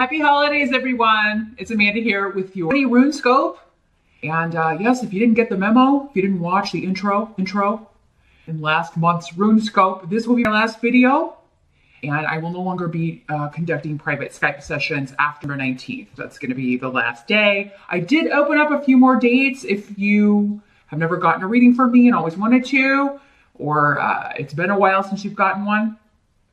Happy holidays, everyone. It's Amanda here with your rune scope. And yes, if you didn't get the memo, if you didn't watch the intro in last month's rune scope, this will be my last video. And I will no longer be conducting private Skype sessions after the 19th. That's going to be the last day. I did open up a few more dates if you have never gotten a reading from me and always wanted to, or it's been a while since you've gotten one.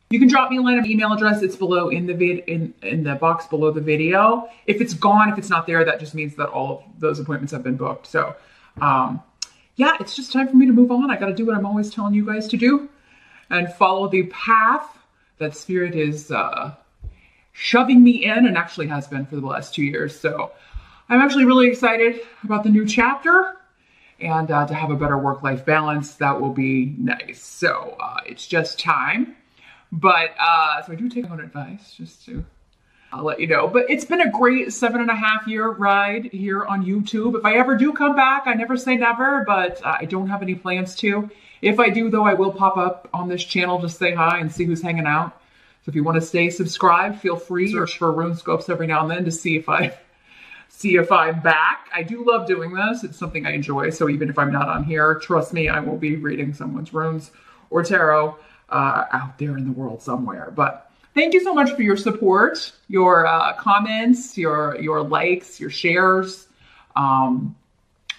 You can drop me a line of email address. It's below in the box below the video. If it's gone, if it's not there, that just means that all of those appointments have been booked. So yeah, it's just time for me to move on. I got to do what I'm always telling you guys to do and follow the path that Spirit is shoving me in, and actually has been for the last 2 years. So I'm actually really excited about the new chapter and to have a better work-life balance. That will be nice. So it's just time. But, so I do take my own advice just to let you know. But it's been a great 7.5-year ride here on YouTube. If I ever do come back, I never say never, but I don't have any plans to. If I do, though, I will pop up on this channel to say hi and see who's hanging out. So if you want to stay subscribed, feel free to search for rune scopes every now and then to see if I'm back. I do love doing this. It's something I enjoy. So even if I'm not on here, trust me, I will be reading someone's runes or tarot out there in the world somewhere. But thank you so much for your support, your comments, your likes, your shares, all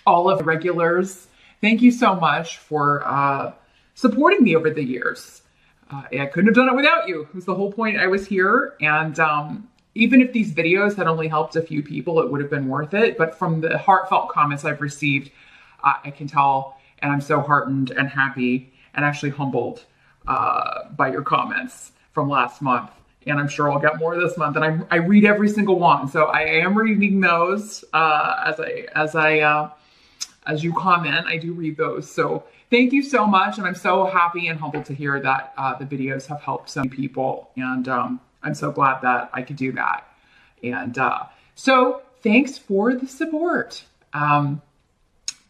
of the regulars. Thank you so much for supporting me over the years. I couldn't have done it without you. It was the whole point I was here. And even if these videos had only helped a few people, it would have been worth it. But from the heartfelt comments I've received, I can tell, and I'm so heartened and happy and actually humbled by your comments from last month. And I'm sure I'll get more this month. And I read every single one. So I am reading those as you comment. I do read those. So thank you so much. And I'm so happy and humbled to hear that the videos have helped some people. And I'm so glad that I could do that. And so thanks for the support.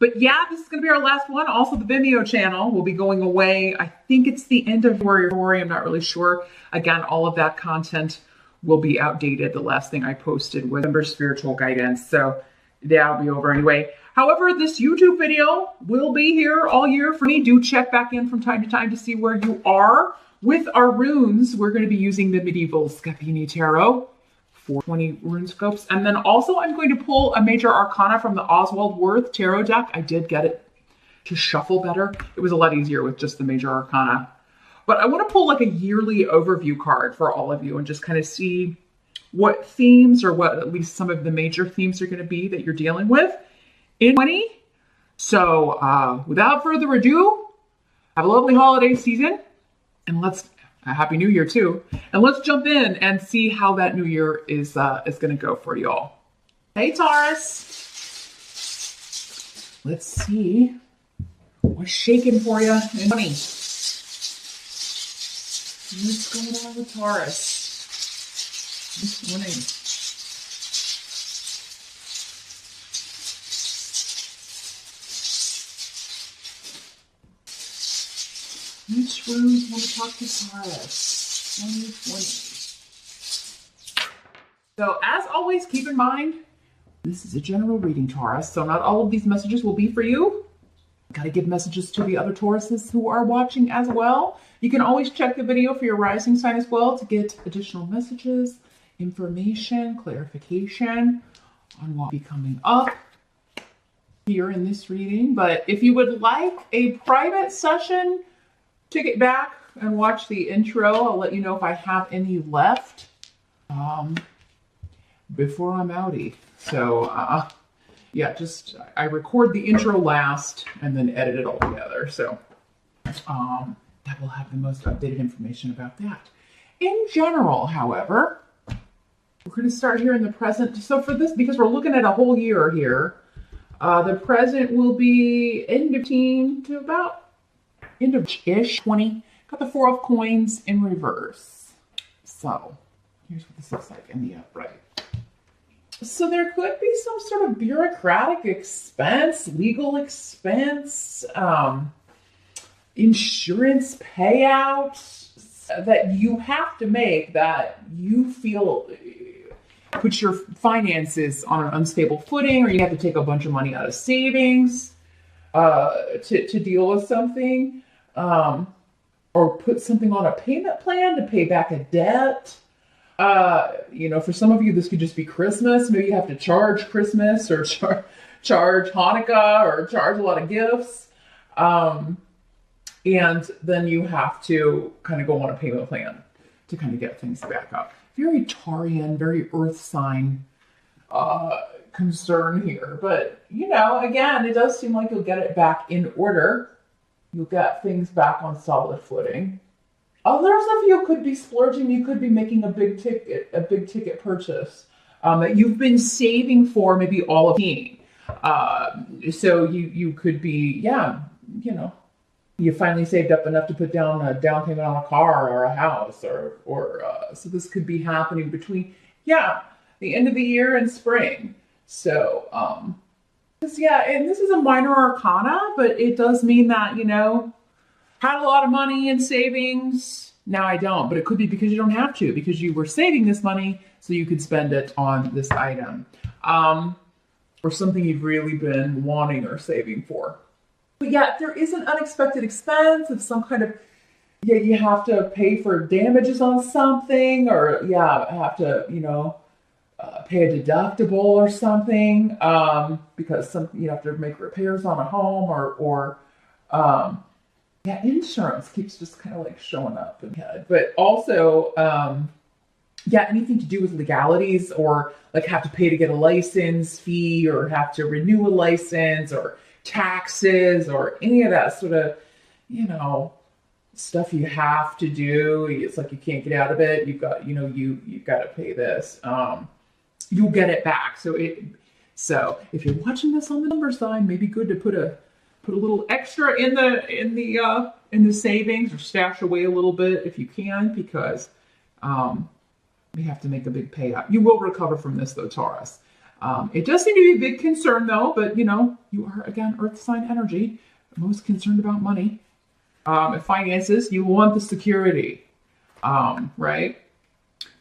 But yeah, this is going to be our last one. Also, the Vimeo channel will be going away. I think it's the end of February. I'm not really sure. Again, all of that content will be outdated. The last thing I posted was November spiritual guidance. So that'll be over anyway. However, this YouTube video will be here all year for me. Do check back in from time to time to see where you are. With our runes, we're going to be using the Medieval Scapini Tarot for 20 rune scopes. And then also I'm going to pull a major arcana from the Oswald Worth tarot deck. I did get it to shuffle better. It was a lot easier with just the major arcana. But I want to pull like a yearly overview card for all of you and just kind of see what themes, or what at least some of the major themes are going to be that you're dealing with in 20. So without further ado, have a lovely holiday season, and a happy new year too. And let's jump in and see how that new year is going to go for y'all. Hey Taurus, let's see what's shaking for you in 20. What's going on with Taurus this morning? Which runes want to talk to Taurus 2020? So as always, keep in mind, this is a general reading, Taurus, so not all of these messages will be for you. Gotta give messages to the other Tauruses who are watching as well. You can always check the video for your rising sign as well to get additional messages, information, clarification on what will be coming up here in this reading. But if you would like a private session, to get back and watch the intro. I'll let you know if I have any left before I'm outie. So yeah, I record the intro last and then edit it all together. So that will have the most updated information about that. In general, however, we're going to start here in the present. So for this, because we're looking at a whole year here, the present will be end of 15 to about end of ish 20. Got the 4 of coins in reverse. So here's what this looks like in the upright. So there could be some sort of bureaucratic expense, legal expense, insurance payouts that you have to make that you feel put your finances on an unstable footing, or you have to take a bunch of money out of savings to deal with something, or put something on a payment plan to pay back a debt. For some of you, this could just be Christmas. Maybe you have to charge Christmas or charge Hanukkah or charge a lot of gifts. And then you have to kind of go on a payment plan to kind of get things back up. Very Taurian, very earth sign concern here. But, again, it does seem like you'll get it back in order. You'll get things back on solid footing. Others of you could be splurging. You could be making a big ticket purchase that you've been saving for maybe all of the so you could be, you finally saved up enough to put down a down payment on a car or a house, or so this could be happening between, the end of the year and spring. So, and this is a minor arcana, but it does mean that, had a lot of money in savings. Now I don't, but it could be because you don't have to, because you were saving this money so you could spend it on this item, or something you've really been wanting or saving for. But if there is an unexpected expense of some kind of, you have to pay for damages on something, or have to, pay a deductible or something, because you have to make repairs on a home, or insurance keeps just kind of like showing up in head. But also, anything to do with legalities, or like have to pay to get a license fee, or have to renew a license, or taxes, or any of that sort of, stuff you have to do. It's like you can't get out of it. You've got, you've got to pay this. You'll get it back. So if you're watching this on the number sign, maybe good to put a little extra in the savings, or stash away a little bit if you can, because we have to make a big payout. You will recover from this though, Taurus. It does seem to be a big concern though, but you are, again, earth sign energy, most concerned about money. Finances, you want the security, right?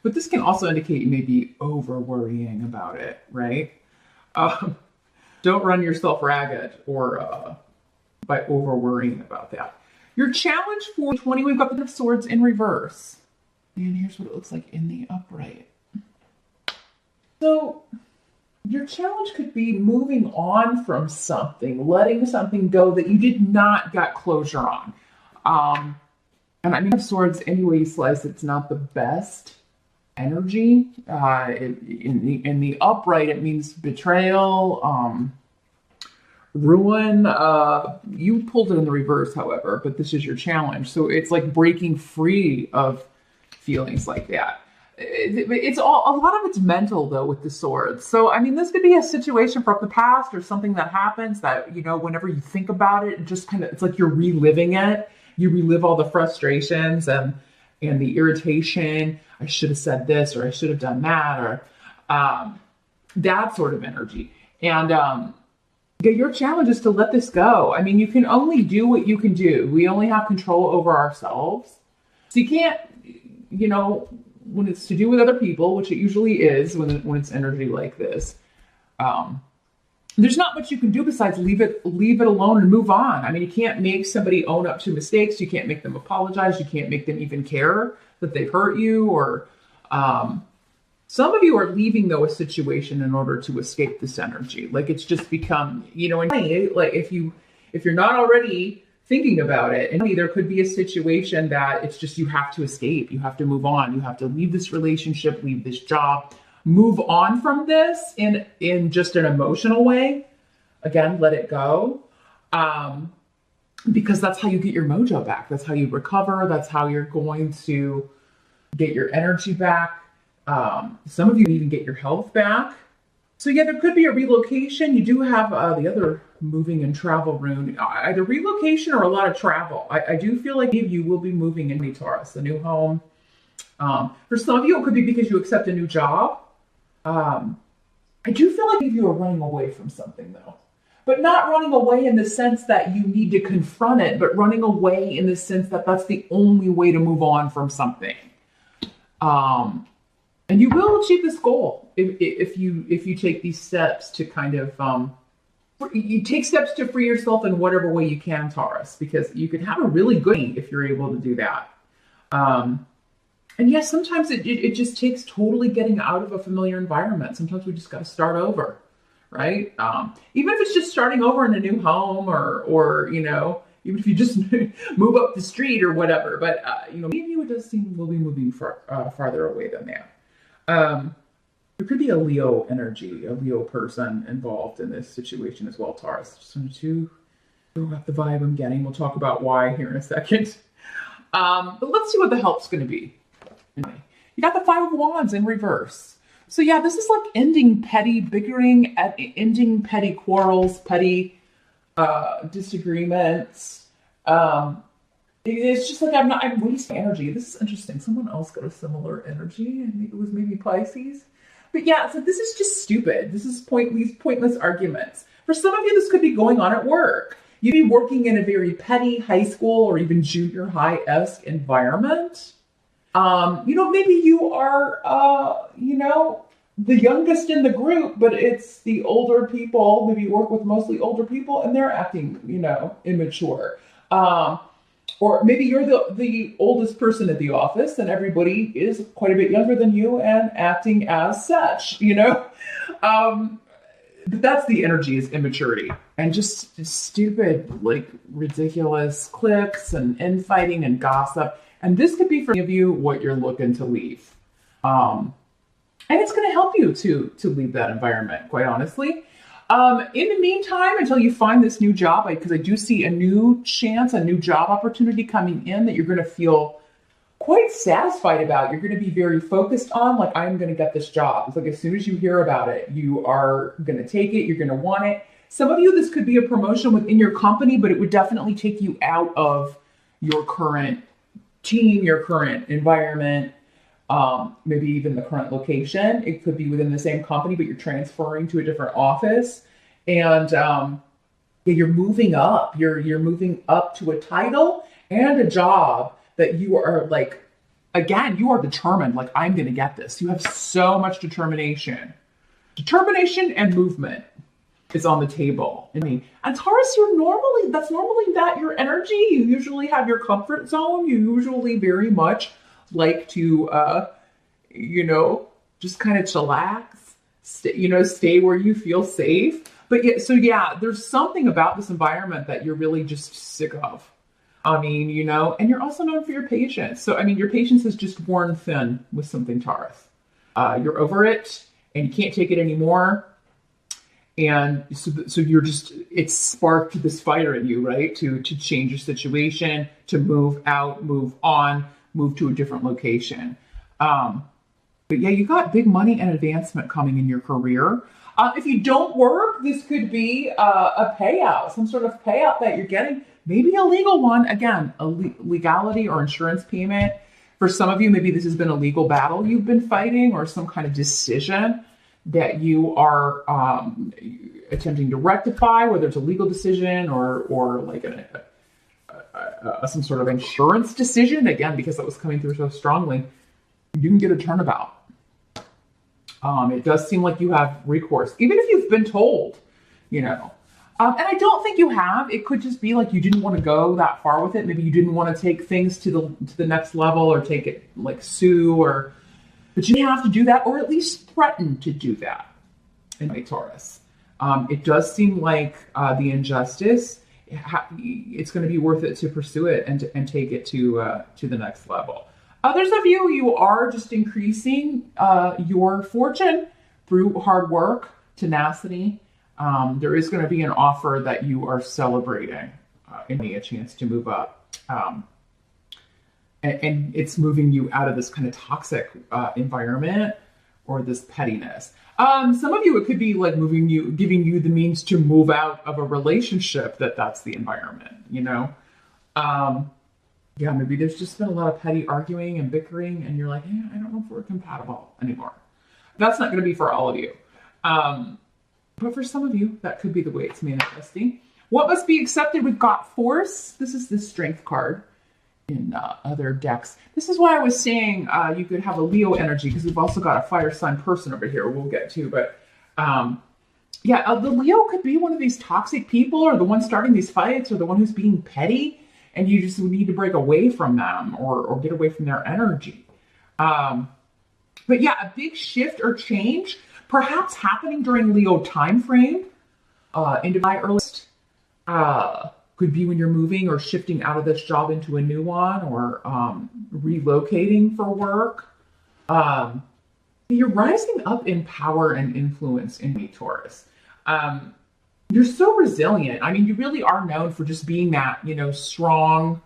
But this can also indicate you may be over worrying about it, right? Don't run yourself ragged or by over worrying about that. Your challenge for 20, we've got the Knight of Swords in reverse. And here's what it looks like in the upright. So your challenge could be moving on from something, letting something go that you did not get closure on. And I mean, of Swords, any way you slice, it's not the best energy. In the upright, it means betrayal, ruin. You pulled it in the reverse, however, but this is your challenge. So it's like breaking free of feelings like that. It's all, a lot of it's mental though with the Swords. So, I mean, this could be a situation from the past, or something that happens that, whenever you think about it, just kind of, it's like you're reliving it. You relive all the frustrations and the irritation. I should have said this, or I should have done that, or that sort of energy. And your challenge is to let this go. I mean, you can only do what you can do. We only have control over ourselves. So you can't, when it's to do with other people, which it usually is when it's energy like this, there's not much you can do besides leave it alone and move on. I mean, you can't make somebody own up to mistakes. You can't make them apologize. You can't make them even care that they've hurt you. Or some of you are leaving though a situation in order to escape this energy. Like it's just become, like if you're not already thinking about it, and there could be a situation that it's just you have to escape. You have to move on. You have to leave this relationship, leave this job. Move on from this in just an emotional way. Again, let it go. Because that's how you get your mojo back. That's how you recover. That's how you're going to get your energy back. Some of you even get your health back. So there could be a relocation. You do have the other moving and travel rune, either relocation or a lot of travel. I do feel like you will be moving in Taurus, a new home. For some of you, it could be because you accept a new job. I do feel like you are running away from something though, but not running away in the sense that you need to confront it, but running away in the sense that that's the only way to move on from something. And you will achieve this goal if you take these steps to kind of you take steps to free yourself in whatever way you can, Taurus, because you could have a really good day if you're able to do that. And yes, sometimes it just takes totally getting out of a familiar environment. Sometimes we just got to start over, right? Even if it's just starting over in a new home, or you know, even if you just move up the street or whatever. But you know, maybe it does seem we'll be moving farther away than that. There could be a Leo energy, a Leo person involved in this situation as well, Taurus. Just wanted to go up the vibe I'm getting. We'll talk about why here in a second. But let's see what the help's going to be. Anyway, you got the Five of Wands in reverse. So yeah, this is like ending petty bickering, ending petty quarrels, petty disagreements. It's just like I'm wasting energy. This is interesting. Someone else got a similar energy. I think it was maybe Pisces. But yeah, so this is just stupid. This is these pointless arguments. For some of you, this could be going on at work. You'd be working in a very petty high school or even junior high-esque environment. You know, maybe you are, you know, the youngest in the group, but it's the older people. Maybe you work with mostly older people and they're acting, you know, immature. Or maybe you're the oldest person at the office and everybody is quite a bit younger than you and acting as such, you know? But that's the energy, is immaturity. And just stupid, like ridiculous cliques and infighting and gossip. And this could be for any of you what you're looking to leave. And it's going to help you to leave that environment, quite honestly. In the meantime, until you find this new job, because I do see a new chance, a new job opportunity coming in that you're going to feel quite satisfied about. You're going to be very focused on, like, I'm going to get this job. It's like as soon as you hear about it, you are going to take it. You're going to want it. Some of you, this could be a promotion within your company, but it would definitely take you out of your current team, your current environment, maybe even the current location. It could be within the same company, but you're transferring to a different office, and you're moving up. You're moving up to a title and a job that you are like, again, you are determined. Like, I'm going to get this. You have so much determination and movement is on the table. I mean, and Taurus, that's normally your energy. You usually have your comfort zone. You usually very much like to, you know, just kind of chillax, stay where you feel safe. But yeah, so yeah, there's something about this environment that you're really just sick of. I mean, you know, and you're also known for your patience. So, I mean, your patience is just worn thin with something, Taurus. You're over it and you can't take it anymore. And so you're just, it's sparked this fire in you, right? To change your situation, to move out, move on, move to a different location. But yeah, you got big money and advancement coming in your career. If you don't work, this could be a payout, some sort of payout that you're getting, maybe a legal one. Again, a legality or insurance payment. For some of you, maybe this has been a legal battle you've been fighting, or some kind of decision that you are attempting to rectify, whether it's a legal decision or like some sort of insurance decision. Again, because that was coming through so strongly, you can get a turnabout. It does seem like you have recourse, even if you've been told, you know. And I don't think you have. It could just be like you didn't want to go that far with it. Maybe you didn't want to take things to the next level, or take it like sue, but you have to do that, or at least threaten to do that. Anyway, Taurus, it does seem like the injustice, it's going to be worth it to pursue it and take it to the next level. Others of you are just increasing your fortune through hard work, tenacity. There is going to be an offer that you are celebrating, and a chance to move up. And it's moving you out of this kind of toxic environment or this pettiness. Some of you, it could be like giving you the means to move out of a relationship that's the environment, you know? Yeah, maybe there's just been a lot of petty arguing and bickering, and you're like, hey, I don't know if we're compatible anymore. That's not going to be for all of you. But for some of you, that could be the way it's manifesting. What must be accepted? We've got Force. This is the Strength card. in other decks. This is why I was saying you could have a Leo energy, because we've also got a fire sign person over here we'll get to. But yeah, the Leo could be one of these toxic people, or the one starting these fights, or the one who's being petty, and you just need to break away from them or get away from their energy. But yeah, a big shift or change, perhaps happening during Leo time frame, into my earliest. Could be when you're moving or shifting out of this job into a new one, or relocating for work. You're rising up in power and influence in me, Taurus. You're so resilient. I mean, you really are known for just being that, strong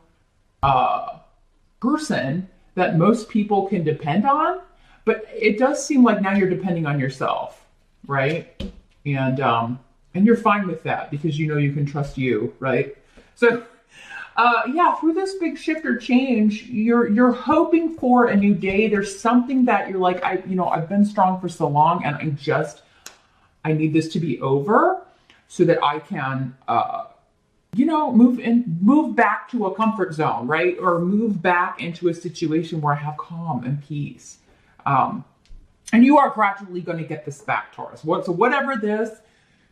person that most people can depend on. But it does seem like now you're depending on yourself, right? And you're fine with that because you can trust you, right? So, yeah, through this big shift or change, you're hoping for a new day. There's something that you're like, I've been strong for so long, and I need this to be over so that I can, move back to a comfort zone, right? Or move back into a situation where I have calm and peace. And you are gradually going to get this back, Taurus. So whatever this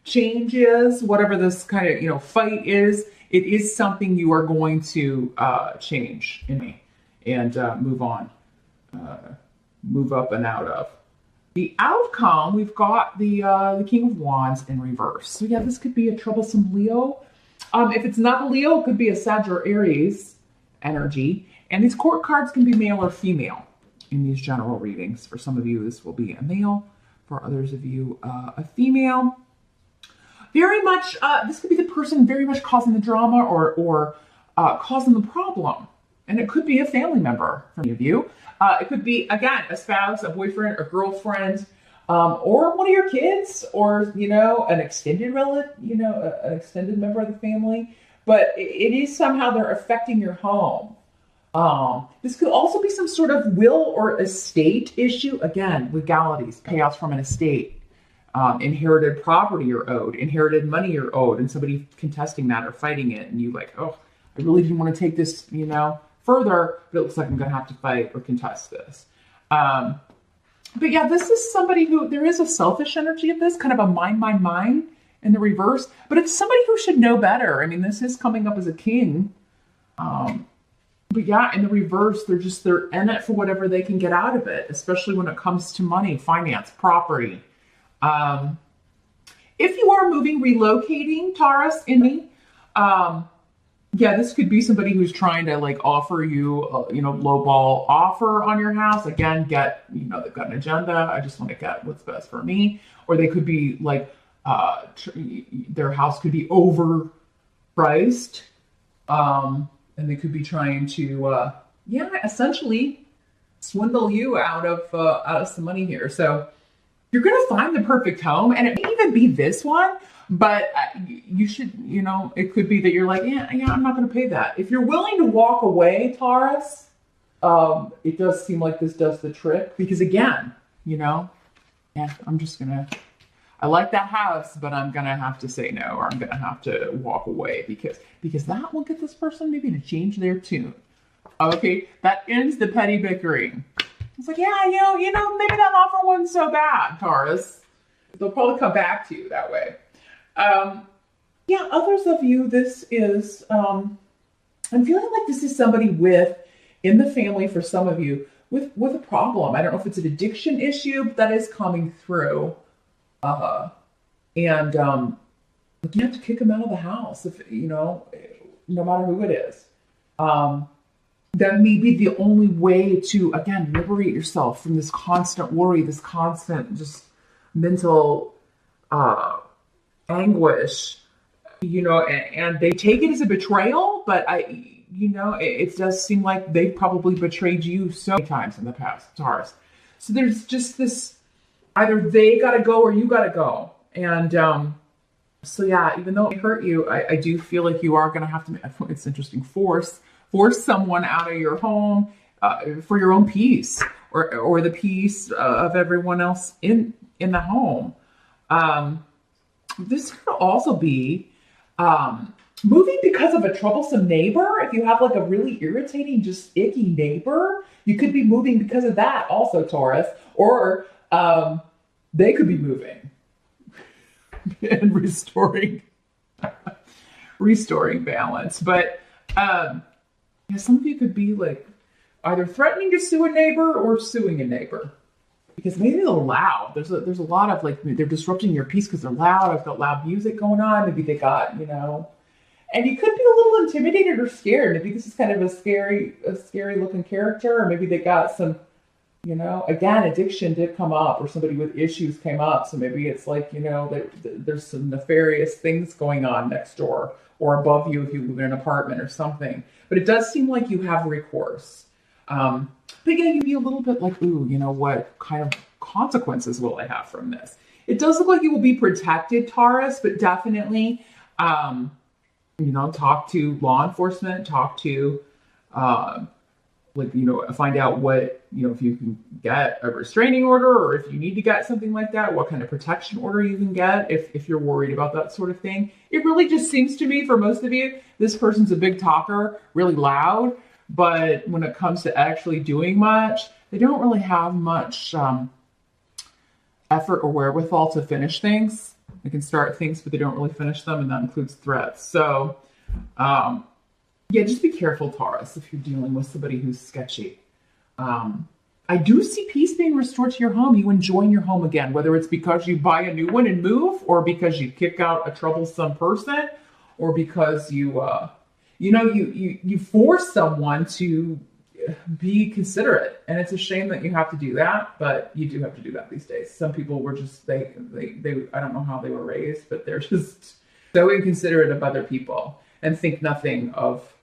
change is, whatever this kind of, fight is, it is something you are going to change in me and move on, move up and out of. The outcome, we've got the King of Wands in reverse. So yeah, this could be a troublesome Leo. If it's not a Leo, it could be a Sag or Aries energy. And these court cards can be male or female in these general readings. For some of you, this will be a male. For others of you, a female. Very much, this could be the person very much causing the drama or causing the problem. And it could be a family member for many of you. It could be, again, a spouse, a boyfriend, a girlfriend, or one of your kids, or, an extended relative, an extended member of the family. But it is somehow they're affecting your home. This could also be some sort of will or estate issue. Again, legalities, payouts from an estate. Inherited property you're owed, inherited money you're owed, and somebody contesting that or fighting it, and you like, oh, I really didn't want to take this, further, but it looks like I'm going to have to fight or contest this. But yeah, this is somebody who, there is a selfish energy of this, kind of a mine in the reverse, but it's somebody who should know better. I mean, this is coming up as a king. But yeah, in the reverse, they're in it for whatever they can get out of it, especially when it comes to money, finance, property. If you are moving, relocating, Taurus, yeah, this could be somebody who's trying to offer you, lowball offer on your house. Again, they've got an agenda. I just want to get what's best for me. Or they could be their house could be overpriced. And they could be trying to, essentially swindle you out of some money here. So you're going to find the perfect home, and it may even be this one, but you should, it could be that you're like, yeah, I'm not going to pay that. If you're willing to walk away, Taurus, it does seem like this does the trick, because again, I like that house, but I'm going to have to say no, or I'm going to have to walk away because that will get this person maybe to change their tune. Okay, that ends the petty bickering. It's like, yeah, maybe that offer wasn't so bad, Taurus. They'll probably come back to you that way. Yeah, others of you, this is, I'm feeling like this is somebody in the family for some of you, with a problem. I don't know if it's an addiction issue, but that is coming through. And you have to kick them out of the house, if, no matter who it is. That may be the only way to, again, liberate yourself from this constant worry, this constant just mental anguish, and they take it as a betrayal, but it does seem like they've probably betrayed you so many times in the past, Taurus. So there's just this, either they got to go or you got to go. And so yeah, even though it hurt you, I do feel like you are going to have to, it's interesting, force someone out of your home for your own peace or the peace of everyone else in the home. This could also be moving because of a troublesome neighbor. If you have like a really irritating, just icky neighbor, you could be moving because of that also, Taurus. Or they could be moving and restoring balance. But some of you could be like either threatening to sue a neighbor or suing a neighbor. Because maybe they're loud. There's a lot of like, they're disrupting your peace because they're loud. I've got loud music going on. Maybe they got, and you could be a little intimidated or scared. Maybe this is kind of a scary looking character, or maybe they got some, again, addiction did come up, or somebody with issues came up. So maybe it's like, there's some nefarious things going on next door or above you if you live in an apartment or something. But it does seem like you have recourse. But yeah, you'd be a little bit like, ooh, what kind of consequences will I have from this? It does look like you will be protected, Taurus, but definitely, talk to law enforcement, talk to, find out what, if you can get a restraining order, or if you need to get something like that, what kind of protection order you can get if you're worried about that sort of thing. It really just seems to me, for most of you, this person's a big talker, really loud. But when it comes to actually doing much, they don't really have much effort or wherewithal to finish things. They can start things, but they don't really finish them, and that includes threats. So, just be careful, Taurus, if you're dealing with somebody who's sketchy. I do see peace being restored to your home. You enjoying your home again, whether it's because you buy a new one and move, or because you kick out a troublesome person, or because you force someone to be considerate. And it's a shame that you have to do that, but you do have to do that these days. Some people were just, they I don't know how they were raised, but they're just so inconsiderate of other people and think nothing of,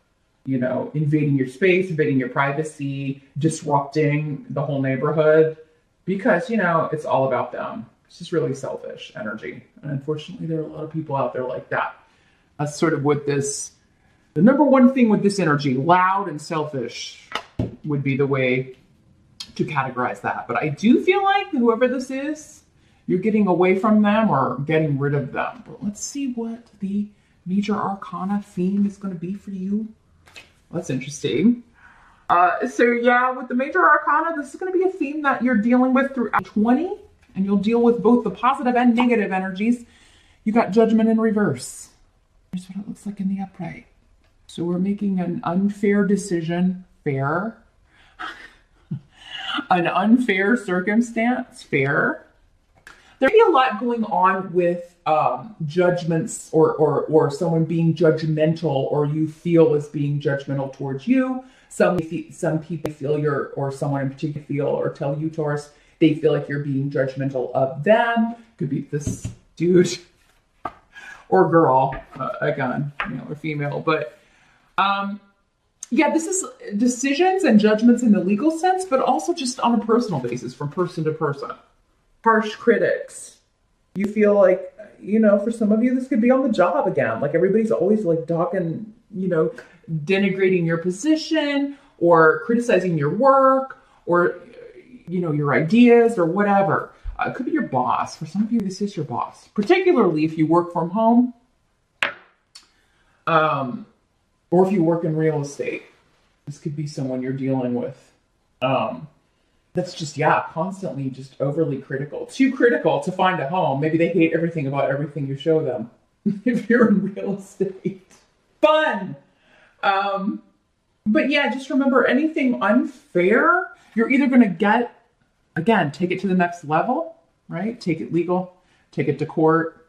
invading your space, invading your privacy, disrupting the whole neighborhood, because, it's all about them. It's just really selfish energy. And unfortunately, there are a lot of people out there like that. That's sort of what the number one thing with this energy, loud and selfish, would be the way to categorize that. But I do feel like whoever this is, you're getting away from them or getting rid of them. But let's see what the major arcana theme is going to be for you. That's interesting. With the major arcana, this is going to be a theme that you're dealing with throughout 20, and you'll deal with both the positive and negative energies. You got Judgment in reverse. Here's what it looks like in the upright. So we're making an unfair decision fair. An unfair circumstance fair. There may be a lot going on with judgments or someone being judgmental, or you feel is being judgmental towards you. Some people feel or someone in particular feel or tell you, Taurus, they feel like you're being judgmental of them. Could be this dude or girl, again, male or female, but this is decisions and judgments in the legal sense, but also just on a personal basis, from person to person. Harsh critics. You feel like, for some of you, this could be on the job again. Like everybody's always like talking, denigrating your position or criticizing your work or, your ideas or whatever. It could be your boss. For some of you, this is your boss, particularly if you work from home. Or if you work in real estate, this could be someone you're dealing with. That's just, constantly just overly critical. Too critical to find a home. Maybe they hate everything about everything you show them. If you're in real estate. Fun! Just remember, anything unfair, you're either going to take it to the next level, right? Take it legal, take it to court,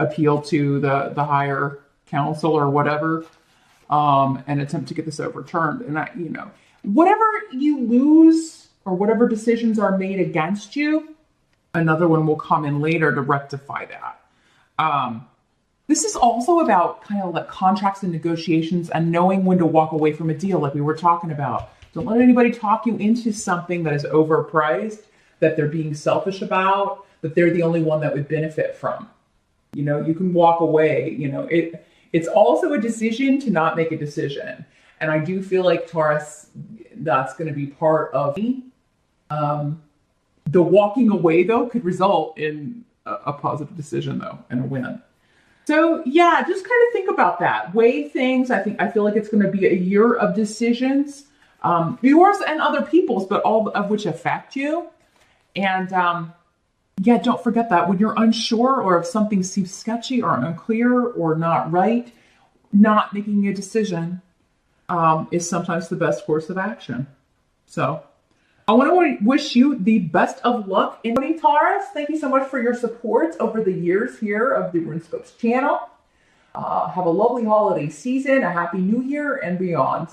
appeal to the higher council or whatever, and attempt to get this overturned. And whatever you lose or whatever decisions are made against you, another one will come in later to rectify that. This is also about kind of like contracts and negotiations and knowing when to walk away from a deal, like we were talking about. Don't let anybody talk you into something that is overpriced, that they're being selfish about, that they're the only one that would benefit from. You can walk away. It's also a decision to not make a decision. And I do feel like, Taurus, that's going to be part of me. The walking away, though, could result in a positive decision, though, and a win. So yeah, just kind of think about that. Weigh things. I feel like it's going to be a year of decisions, yours and other people's, but all of which affect you. And yeah, don't forget that when you're unsure or if something seems sketchy or unclear or not right, not making a decision is sometimes the best course of action. So I want to wish you the best of luck in Taurus. Thank you so much for your support over the years here of the RuneScopes channel. Have a lovely holiday season, a happy new year, and beyond.